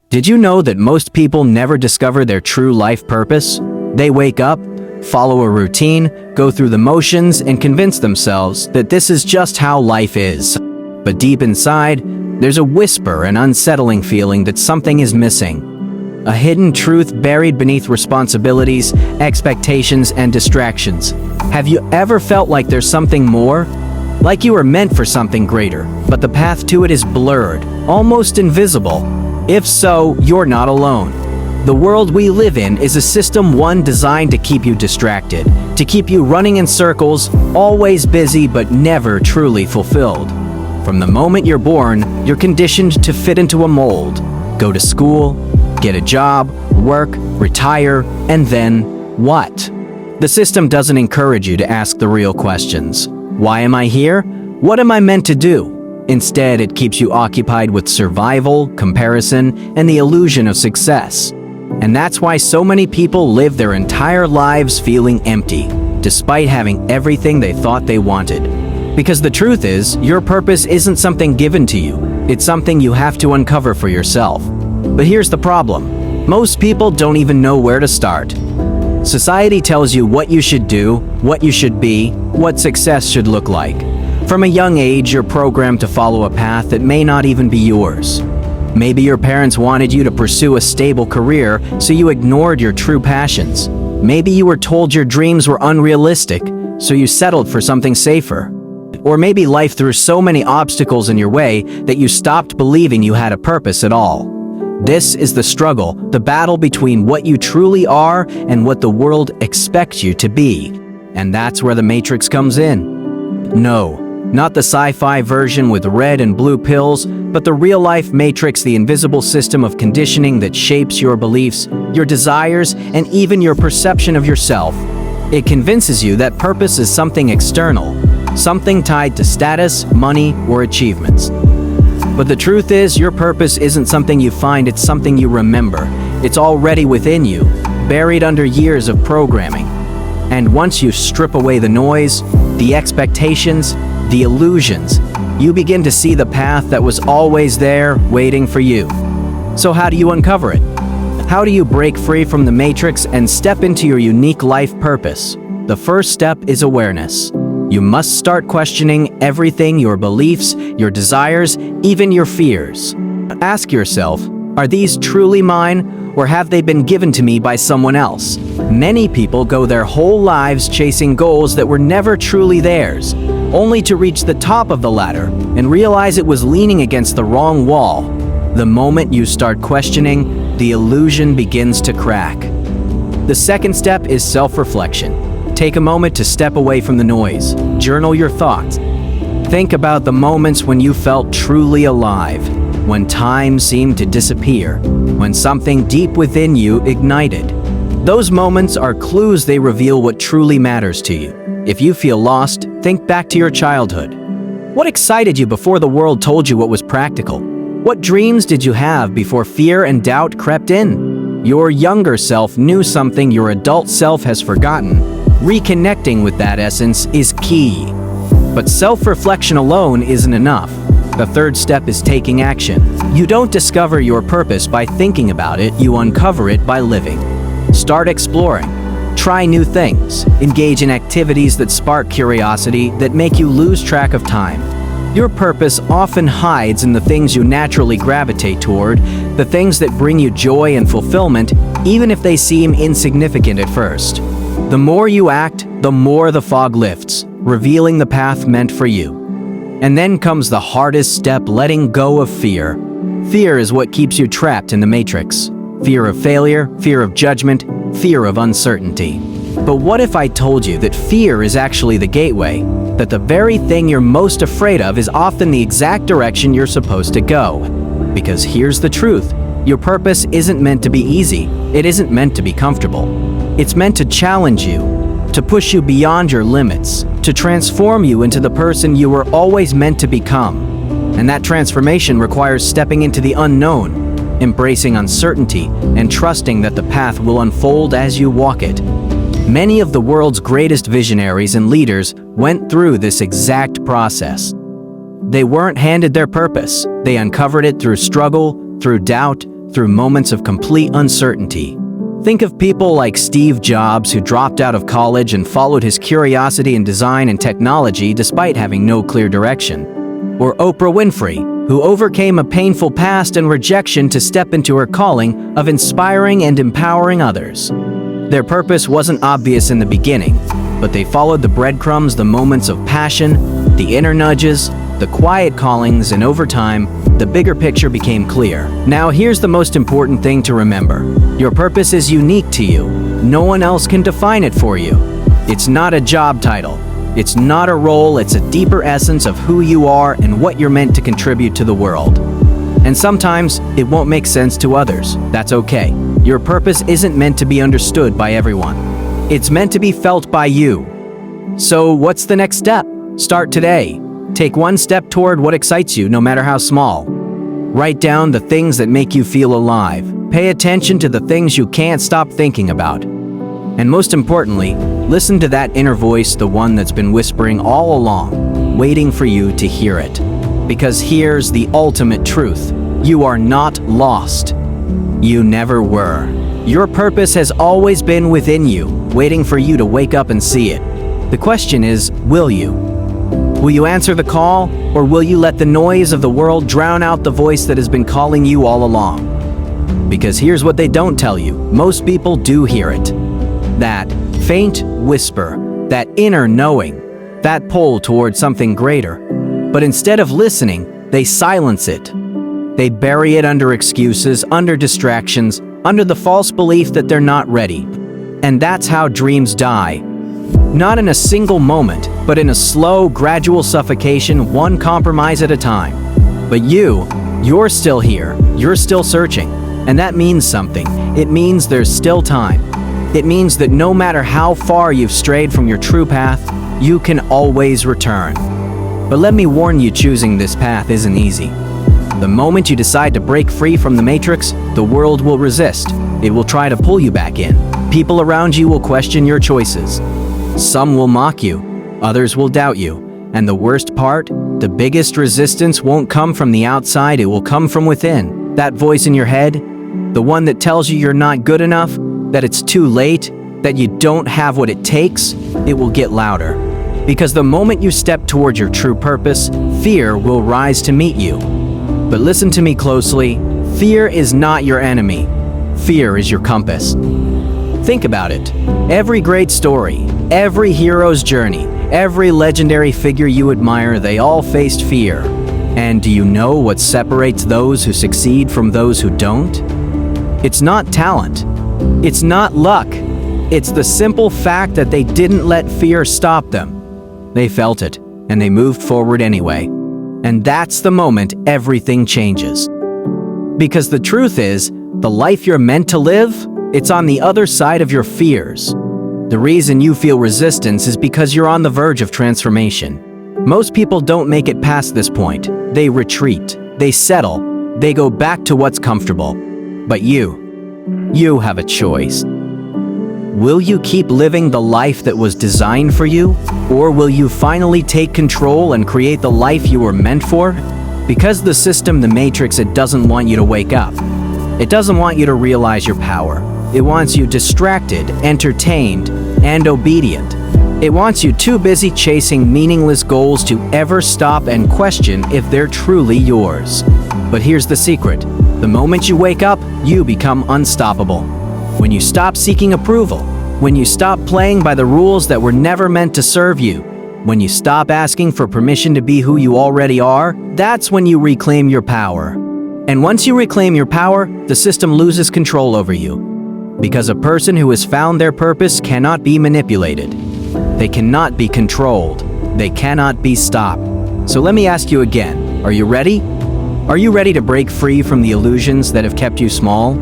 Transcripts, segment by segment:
Did you know that most people never discover their true life purpose? They wake up, follow a routine, go through the motions, and convince themselves that this is just how life is. But deep inside, there's a whisper, an unsettling feeling that something is missing. A hidden truth buried beneath responsibilities, expectations, and distractions. Have you ever felt like there's something more? Like you were meant for something greater, but the path to it is blurred, almost invisible. If so, you're not alone. The world we live in is a system designed to keep you distracted, to keep you running in circles, always busy but never truly fulfilled. From the moment you're born, you're conditioned to fit into a mold. Go to school, get a job, work, retire, and then what? The system doesn't encourage you to ask the real questions. Why am I here? What am I meant to do? Instead, it keeps you occupied with survival, comparison, and the illusion of success. And that's why so many people live their entire lives feeling empty, despite having everything they thought they wanted. Because the truth is, your purpose isn't something given to you. It's something you have to uncover for yourself. But here's the problem. Most people don't even know where to start. Society tells you what you should do, what you should be, what success should look like. From a young age, you're programmed to follow a path that may not even be yours. Maybe your parents wanted you to pursue a stable career, so you ignored your true passions. Maybe you were told your dreams were unrealistic, so you settled for something safer. Or maybe life threw so many obstacles in your way that you stopped believing you had a purpose at all. This is the struggle, the battle between what you truly are and what the world expects you to be. And that's where the Matrix comes in. No, not the sci-fi version with red and blue pills, but the real-life Matrix, the invisible system of conditioning that shapes your beliefs, your desires, and even your perception of yourself. It convinces you that purpose is something external, something tied to status, money, or achievements. But the truth is, your purpose isn't something you find, it's something you remember. It's already within you, buried under years of programming. And once you strip away the noise, the expectations, the illusions, you begin to see the path that was always there, waiting for you. So how do you uncover it? How do you break free from the Matrix and step into your unique life purpose? The first step is awareness. You must start questioning everything, your beliefs, your desires, even your fears. Ask yourself, are these truly mine, or have they been given to me by someone else? Many people go their whole lives chasing goals that were never truly theirs, only to reach the top of the ladder and realize it was leaning against the wrong wall. The moment you start questioning, the illusion begins to crack. The second step is self-reflection. Take a moment to step away from the noise. Journal your thoughts. Think about the moments when you felt truly alive, when time seemed to disappear, when something deep within you ignited. Those moments are clues. They reveal what truly matters to you. If you feel lost, think back to your childhood. What excited you before the world told you what was practical? What dreams did you have before fear and doubt crept in? Your younger self knew something your adult self has forgotten. Reconnecting with that essence is key. But self-reflection alone isn't enough. The third step is taking action. You don't discover your purpose by thinking about it, you uncover it by living. Start exploring. Try new things. Engage in activities that spark curiosity, that make you lose track of time. Your purpose often hides in the things you naturally gravitate toward, the things that bring you joy and fulfillment, even if they seem insignificant at first. The more you act, the more the fog lifts, revealing the path meant for you. And then comes the hardest step, letting go of fear. Fear is what keeps you trapped in the Matrix. Fear of failure, fear of judgment, fear of uncertainty. But what if I told you that fear is actually the gateway? That the very thing you're most afraid of is often the exact direction you're supposed to go? Because here's the truth. Your purpose isn't meant to be easy. It isn't meant to be comfortable. It's meant to challenge you, to push you beyond your limits, to transform you into the person you were always meant to become. And that transformation requires stepping into the unknown, embracing uncertainty, and trusting that the path will unfold as you walk it. Many of the world's greatest visionaries and leaders went through this exact process. They weren't handed their purpose. They uncovered it through struggle, through doubt, through moments of complete uncertainty. Think of people like Steve Jobs, who dropped out of college and followed his curiosity in design and technology despite having no clear direction. Or Oprah Winfrey, who overcame a painful past and rejection to step into her calling of inspiring and empowering others. Their purpose wasn't obvious in the beginning, but they followed the breadcrumbs, the moments of passion, the inner nudges, the quiet callings, and over time, the bigger picture became clear. Now here's the most important thing to remember. Your purpose is unique to you. No one else can define it for you. It's not a job title. It's not a role. It's a deeper essence of who you are and what you're meant to contribute to the world. And sometimes it won't make sense to others. That's okay. Your purpose isn't meant to be understood by everyone. It's meant to be felt by you. So what's the next step? Start today. Take one step toward what excites you, no matter how small. Write down the things that make you feel alive. Pay attention to the things you can't stop thinking about. And most importantly, listen to that inner voice, the one that's been whispering all along, waiting for you to hear it. Because here's the ultimate truth. You are not lost. You never were. Your purpose has always been within you, waiting for you to wake up and see it. The question is, will you? Will you answer the call, or will you let the noise of the world drown out the voice that has been calling you all along? Because here's what they don't tell you. Most people do hear it. That faint whisper, that inner knowing, that pull towards something greater. But instead of listening, they silence it. They bury it under excuses, under distractions, under the false belief that they're not ready. And that's how dreams die. Not in a single moment, but in a slow, gradual suffocation, one compromise at a time. But you're still here. You're still searching. And that means something. It means there's still time. It means that no matter how far you've strayed from your true path, you can always return. But let me warn you, choosing this path isn't easy. The moment you decide to break free from the matrix, the world will resist. It will try to pull you back in. People around you will question your choices. Some will mock you, others will doubt you. And the worst part, the biggest resistance won't come from the outside, it will come from within. That voice in your head, the one that tells you you're not good enough, that it's too late, that you don't have what it takes, it will get louder. Because the moment you step toward your true purpose, fear will rise to meet you. But listen to me closely, fear is not your enemy. Fear is your compass. Think about it. Every great story, every hero's journey, every legendary figure you admire, they all faced fear. And do you know what separates those who succeed from those who don't? It's not talent. It's not luck. It's the simple fact that they didn't let fear stop them. They felt it, and they moved forward anyway. And that's the moment everything changes. Because the truth is, the life you're meant to live, it's on the other side of your fears. The reason you feel resistance is because you're on the verge of transformation. Most people don't make it past this point. They retreat, they settle, they go back to what's comfortable. But you have a choice. Will you keep living the life that was designed for you? Or will you finally take control and create the life you were meant for? Because the system, the matrix, it doesn't want you to wake up. It doesn't want you to realize your power. It wants you distracted, entertained, and obedient. It wants you too busy chasing meaningless goals to ever stop and question if they're truly yours. But here's the secret. The moment you wake up, you become unstoppable. When you stop seeking approval, when you stop playing by the rules that were never meant to serve you, when you stop asking for permission to be who you already are, that's when you reclaim your power. And once you reclaim your power, the system loses control over you. Because a person who has found their purpose cannot be manipulated. They cannot be controlled. They cannot be stopped. So let me ask you again, are you ready? Are you ready to break free from the illusions that have kept you small?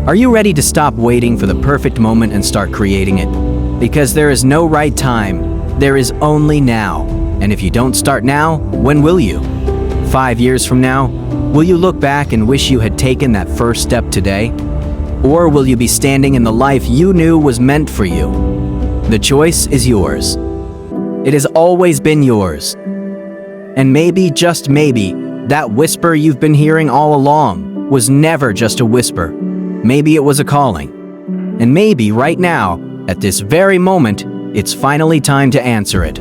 Are you ready to stop waiting for the perfect moment and start creating it? Because there is no right time. There is only now. And if you don't start now, when will you? 5 years from now, will you look back and wish you had taken that first step today? Or will you be standing in the life you knew was meant for you? The choice is yours. It has always been yours. And maybe, just maybe, that whisper you've been hearing all along was never just a whisper. Maybe it was a calling. And maybe right now, at this very moment, it's finally time to answer it.